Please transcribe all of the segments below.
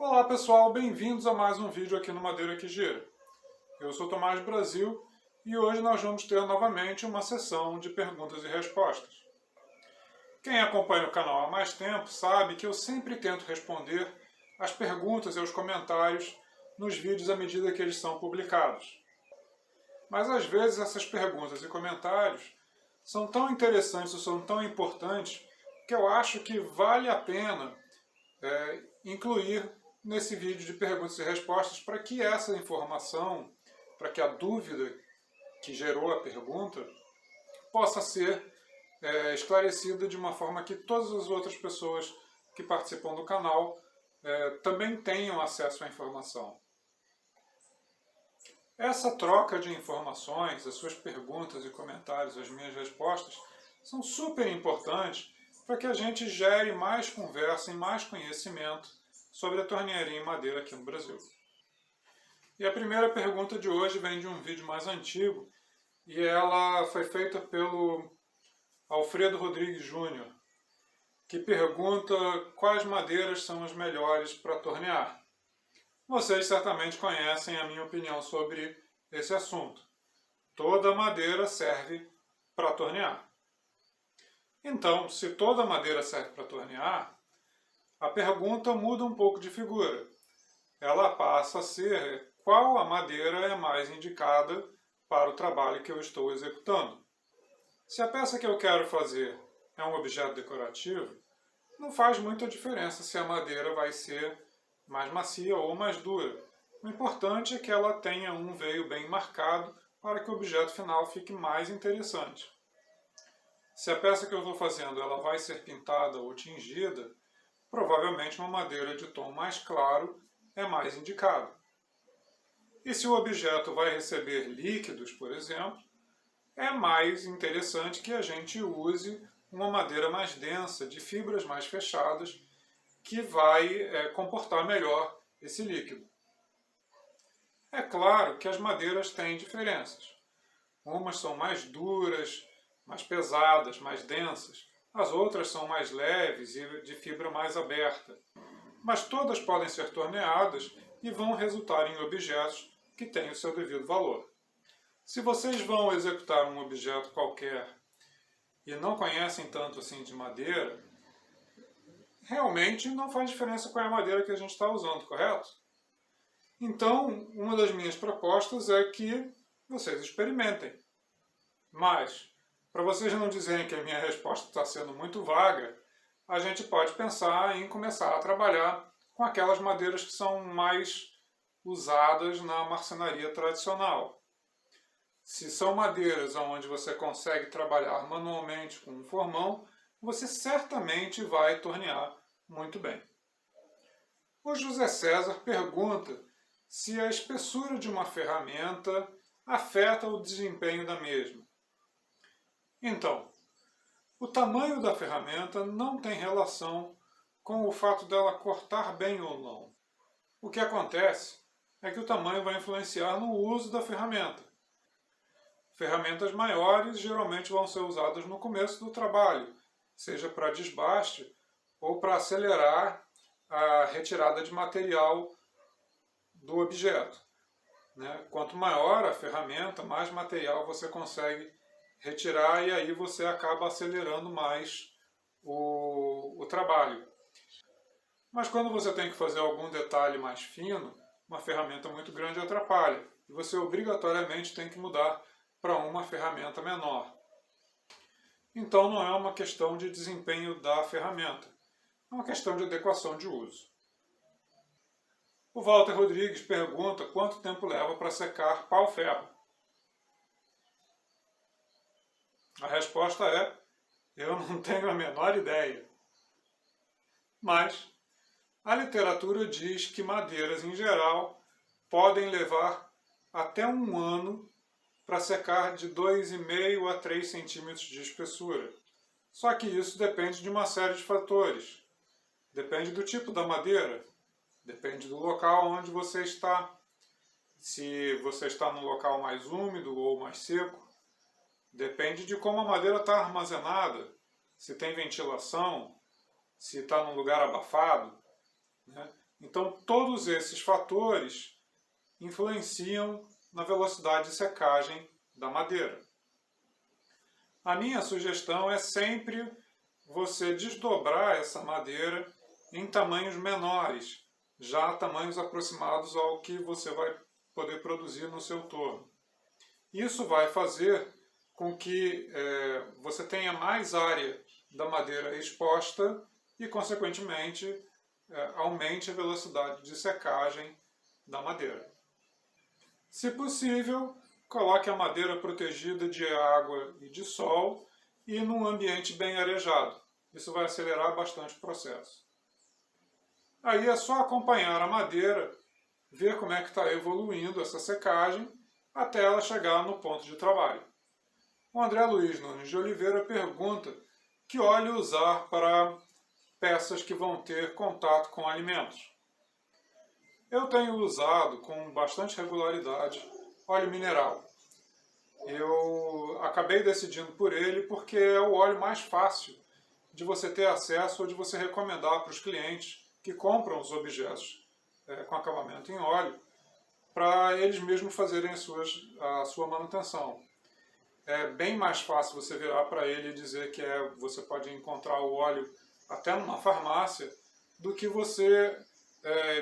Olá pessoal, bem-vindos a mais um vídeo aqui no Madeira que Gira. Eu sou Tomás Brasil e hoje nós vamos ter novamente uma sessão de perguntas e respostas. Quem acompanha o canal há mais tempo sabe que eu sempre tento responder as perguntas e os comentários nos vídeos à medida que eles são publicados. Mas às vezes essas perguntas e comentários são tão interessantes ou são tão importantes que eu acho que vale a pena incluir nesse vídeo de perguntas e respostas para que essa informação, para que a dúvida que gerou a pergunta possa ser esclarecida de uma forma que todas as outras pessoas que participam do canal também tenham acesso à informação. Essa troca de informações, as suas perguntas e comentários, as minhas respostas, são super importantes para que a gente gere mais conversa e mais conhecimento sobre a tornearia em madeira aqui no Brasil. E a primeira pergunta de hoje vem de um vídeo mais antigo e ela foi feita pelo Alfredo Rodrigues Júnior, que pergunta quais madeiras são as melhores para tornear. Vocês certamente conhecem a minha opinião sobre esse assunto. Toda madeira serve para tornear. Então, se toda madeira serve para tornear, a pergunta muda um pouco de figura. Ela passa a ser qual a madeira é mais indicada para o trabalho que eu estou executando. Se a peça que eu quero fazer é um objeto decorativo, não faz muita diferença se a madeira vai ser mais macia ou mais dura. O importante é que ela tenha um veio bem marcado para que o objeto final fique mais interessante. Se a peça que eu estou fazendo ela vai ser pintada ou tingida, provavelmente uma madeira de tom mais claro é mais indicado. E se o objeto vai receber líquidos, por exemplo, é mais interessante que a gente use uma madeira mais densa, de fibras mais fechadas, que vai comportar melhor esse líquido. É claro que as madeiras têm diferenças. Umas são mais duras, mais pesadas, mais densas. As outras são mais leves e de fibra mais aberta. Mas todas podem ser torneadas e vão resultar em objetos que têm o seu devido valor. Se vocês vão executar um objeto qualquer e não conhecem tanto assim de madeira, realmente não faz diferença qual é a madeira que a gente está usando, correto? Então, uma das minhas propostas é que vocês experimentem. Mas, para vocês não dizerem que a minha resposta está sendo muito vaga, a gente pode pensar em começar a trabalhar com aquelas madeiras que são mais usadas na marcenaria tradicional. Se são madeiras onde você consegue trabalhar manualmente com um formão, você certamente vai tornear muito bem. O José César pergunta se a espessura de uma ferramenta afeta o desempenho da mesma. Então, o tamanho da ferramenta não tem relação com o fato dela cortar bem ou não. O que acontece é que o tamanho vai influenciar no uso da ferramenta. Ferramentas maiores geralmente vão ser usadas no começo do trabalho, seja para desbaste ou para acelerar a retirada de material do objeto. Quanto maior a ferramenta, mais material você consegue retirar e aí você acaba acelerando mais o trabalho. Mas quando você tem que fazer algum detalhe mais fino, uma ferramenta muito grande atrapalha. E você obrigatoriamente tem que mudar para uma ferramenta menor. Então não é uma questão de desempenho da ferramenta, é uma questão de adequação de uso. O Walter Rodrigues pergunta quanto tempo leva para secar pau-ferro. A resposta é: eu não tenho a menor ideia. Mas a literatura diz que madeiras em geral podem levar até um ano para secar de 2,5 a 3 centímetros de espessura. Só que isso depende de uma série de fatores. Depende do tipo da madeira, depende do local onde você está. Se você está num local mais úmido ou mais seco, depende de como a madeira está armazenada, se tem ventilação, se está num lugar abafado. Então, todos esses fatores influenciam na velocidade de secagem da madeira. A minha sugestão é sempre você desdobrar essa madeira em tamanhos menores, já tamanhos aproximados ao que você vai poder produzir no seu torno. Isso vai fazer com que você tenha mais área da madeira exposta e, consequentemente, aumente a velocidade de secagem da madeira. Se possível, coloque a madeira protegida de água e de sol e num ambiente bem arejado. Isso vai acelerar bastante o processo. Aí é só acompanhar a madeira, ver como é que está evoluindo essa secagem até ela chegar no ponto de trabalho. O André Luiz Nunes de Oliveira pergunta que óleo usar para peças que vão ter contato com alimentos. Eu tenho usado com bastante regularidade óleo mineral. Eu acabei decidindo por ele porque é o óleo mais fácil de você ter acesso ou de você recomendar para os clientes que compram os objetos com acabamento em óleo para eles mesmos fazerem a sua manutenção. É bem mais fácil você virar para ele e dizer que você pode encontrar o óleo até numa farmácia do que você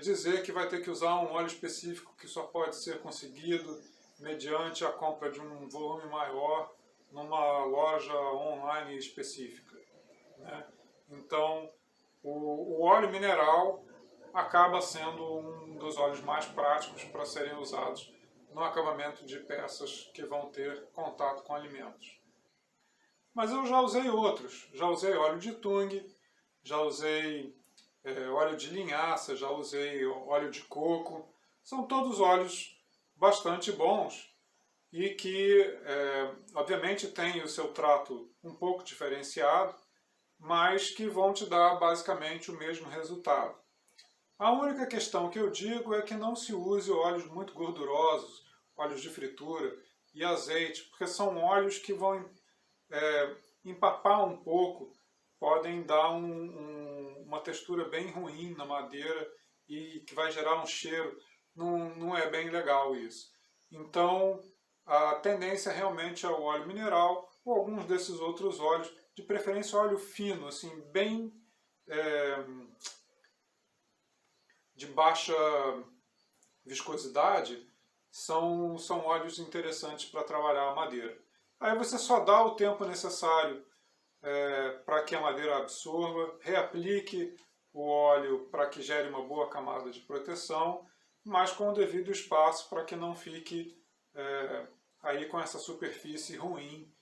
dizer que vai ter que usar um óleo específico que só pode ser conseguido mediante a compra de um volume maior numa loja online específica, né? Então, o óleo mineral acaba sendo um dos óleos mais práticos para serem usados no acabamento de peças que vão ter contato com alimentos. Mas eu já usei outros. Já usei óleo de tung, já usei óleo de linhaça, já usei óleo de coco. São todos óleos bastante bons e que, obviamente, têm o seu trato um pouco diferenciado, mas que vão te dar basicamente o mesmo resultado. A única questão que eu digo é que não se use óleos muito gordurosos, óleos de fritura e azeite, porque são óleos que vão empapar um pouco, podem dar uma textura bem ruim na madeira e que vai gerar um cheiro. Não é bem legal isso. Então, a tendência realmente é o óleo mineral ou alguns desses outros óleos, de preferência óleo fino, assim, bem de baixa viscosidade, são óleos interessantes para trabalhar a madeira. Aí você só dá o tempo necessário para que a madeira absorva, reaplique o óleo para que gere uma boa camada de proteção, mas com o devido espaço para que não fique aí com essa superfície ruim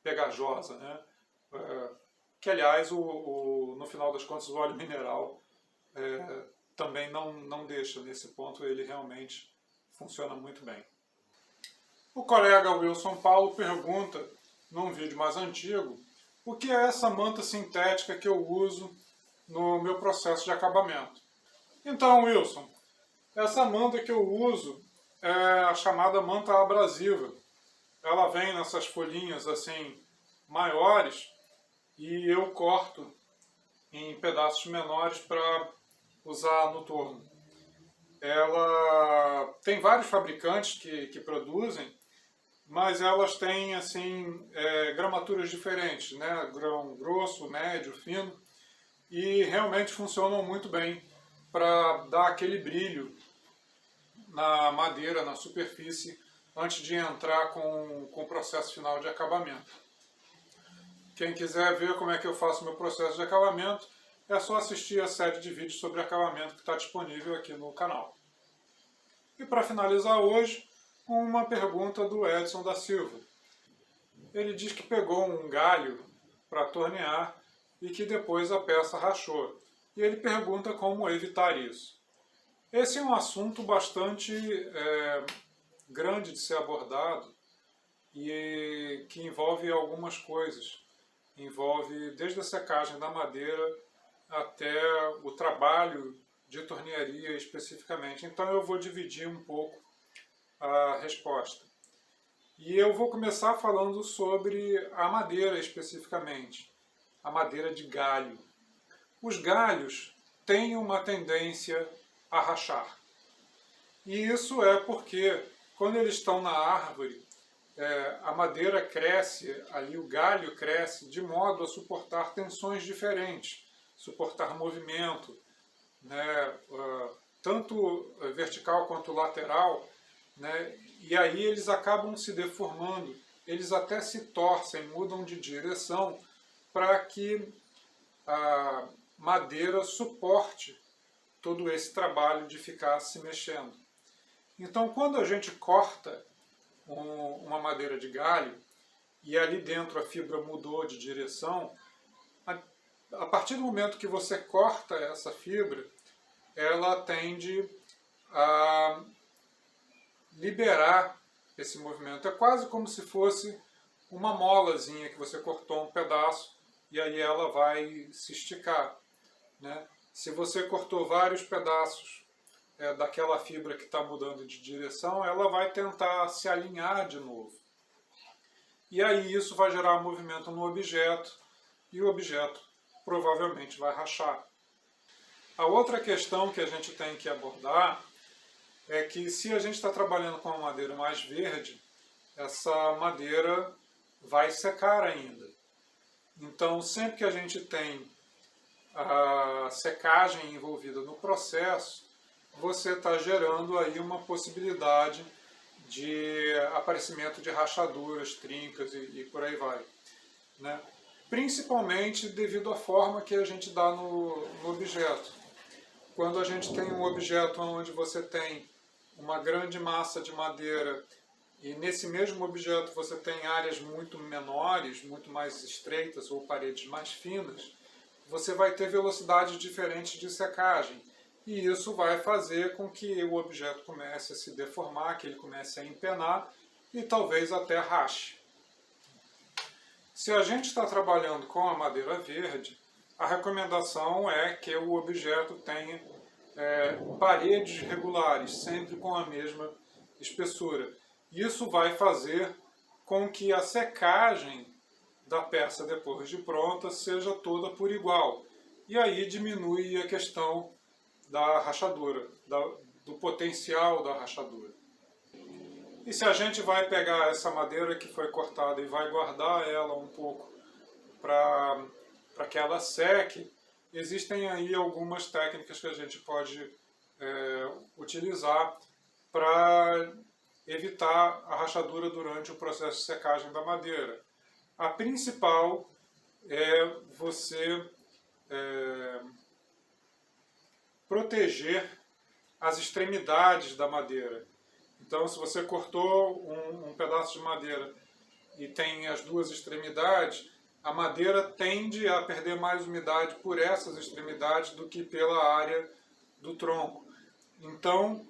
pegajosa, né? Que aliás, no final das contas, o óleo mineral também não deixa. Nesse ponto ele realmente funciona muito bem. O colega Wilson Paulo pergunta, num vídeo mais antigo, o que é essa manta sintética que eu uso no meu processo de acabamento. Então, Wilson, essa manta que eu uso é a chamada manta abrasiva. Ela vem nessas folhinhas assim maiores e eu corto em pedaços menores para usar no torno. Ela tem vários fabricantes que produzem, mas elas têm assim gramaturas diferentes, né? Grão grosso, médio, fino, e realmente funcionam muito bem para dar aquele brilho na madeira, na superfície, antes de entrar com o processo final de acabamento. Quem quiser ver como é que eu faço meu processo de acabamento, é só assistir a série de vídeos sobre acabamento que está disponível aqui no canal. E para finalizar hoje, uma pergunta do Edson da Silva. Ele diz que pegou um galho para tornear e que depois a peça rachou. E ele pergunta como evitar isso. Esse é um assunto bastante grande de ser abordado e que envolve algumas coisas. Envolve desde a secagem da madeira até o trabalho de tornearia especificamente. Então eu vou dividir um pouco a resposta. E eu vou começar falando sobre a madeira especificamente, a madeira de galho. Os galhos têm uma tendência a rachar. E isso é porque, quando eles estão na árvore, a madeira cresce, ali o galho cresce, de modo a suportar tensões diferentes, suportar movimento, né, tanto vertical quanto lateral, né, e aí eles acabam se deformando, eles até se torcem, mudam de direção para que a madeira suporte todo esse trabalho de ficar se mexendo. Então, quando a gente corta uma madeira de galho e ali dentro a fibra mudou de direção, a partir do momento que você corta essa fibra, ela tende a liberar esse movimento. É quase como se fosse uma molazinha que você cortou um pedaço e aí ela vai se esticar, né? Se você cortou vários pedaços daquela fibra que está mudando de direção, ela vai tentar se alinhar de novo. E aí isso vai gerar movimento no objeto e o objeto provavelmente vai rachar. A outra questão que a gente tem que abordar é que se a gente está trabalhando com uma madeira mais verde, essa madeira vai secar ainda. Então, sempre que a gente tem a secagem envolvida no processo, você está gerando aí uma possibilidade de aparecimento de rachaduras, trincas e por aí vai, né? Principalmente devido à forma que a gente dá no objeto. Quando a gente tem um objeto onde você tem uma grande massa de madeira e nesse mesmo objeto você tem áreas muito menores, muito mais estreitas ou paredes mais finas, você vai ter velocidades diferentes de secagem. E isso vai fazer com que o objeto comece a se deformar, que ele comece a empenar e talvez até rache. Se a gente está trabalhando com a madeira verde, a recomendação é que o objeto tenha paredes regulares, sempre com a mesma espessura. Isso vai fazer com que a secagem da peça depois de pronta seja toda por igual. E aí diminui a questão da rachadura, do potencial da rachadura. E se a gente vai pegar essa madeira que foi cortada e vai guardar ela um pouco para que ela seque, existem aí algumas técnicas que a gente pode utilizar para evitar a rachadura durante o processo de secagem da madeira. A principal é você proteger as extremidades da madeira. Então, se você cortou um pedaço de madeira e tem as duas extremidades, a madeira tende a perder mais umidade por essas extremidades do que pela área do tronco. Então,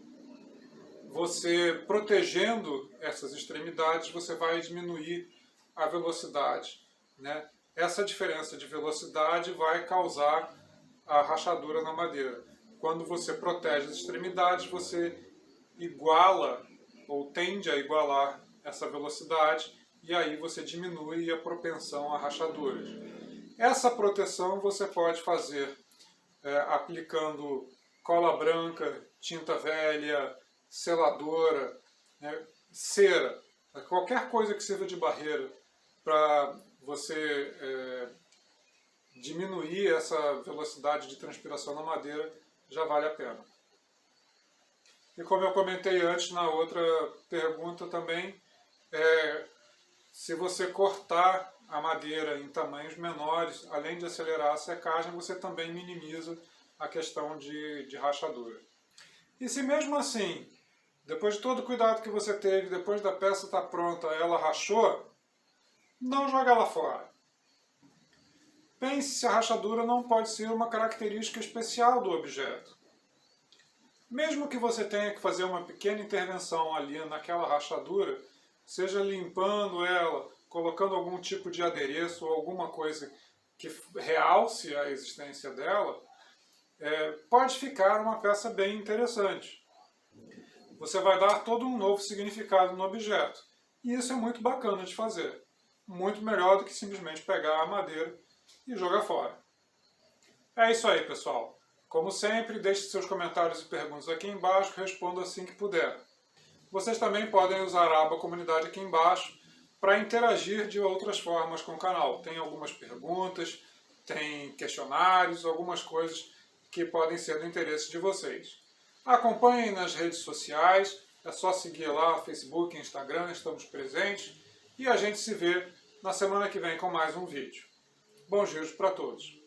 você protegendo essas extremidades, você vai diminuir a velocidade, né? Essa diferença de velocidade vai causar a rachadura na madeira. Quando você protege as extremidades, você iguala ou tende a igualar essa velocidade e aí você diminui a propensão a rachaduras. Essa proteção você pode fazer aplicando cola branca, tinta velha, seladora, né, cera, qualquer coisa que sirva de barreira para você diminuir essa velocidade de transpiração na madeira, já vale a pena. E como eu comentei antes na outra pergunta também, se você cortar a madeira em tamanhos menores, além de acelerar a secagem, você também minimiza a questão de rachadura. E se mesmo assim, depois de todo o cuidado que você teve, depois da peça estar pronta, ela rachou, não joga ela fora. Pense se a rachadura não pode ser uma característica especial do objeto. Mesmo que você tenha que fazer uma pequena intervenção ali naquela rachadura, seja limpando ela, colocando algum tipo de adereço ou alguma coisa que realce a existência dela, pode ficar uma peça bem interessante. Você vai dar todo um novo significado no objeto. E isso é muito bacana de fazer. Muito melhor do que simplesmente pegar a madeira e jogar fora. É isso aí, pessoal. Como sempre, deixe seus comentários e perguntas aqui embaixo, respondo assim que puder. Vocês também podem usar a aba comunidade aqui embaixo para interagir de outras formas com o canal. Tem algumas perguntas, tem questionários, algumas coisas que podem ser do interesse de vocês. Acompanhem nas redes sociais, é só seguir lá, Facebook, Instagram, estamos presentes. E a gente se vê na semana que vem com mais um vídeo. Bons giros para todos!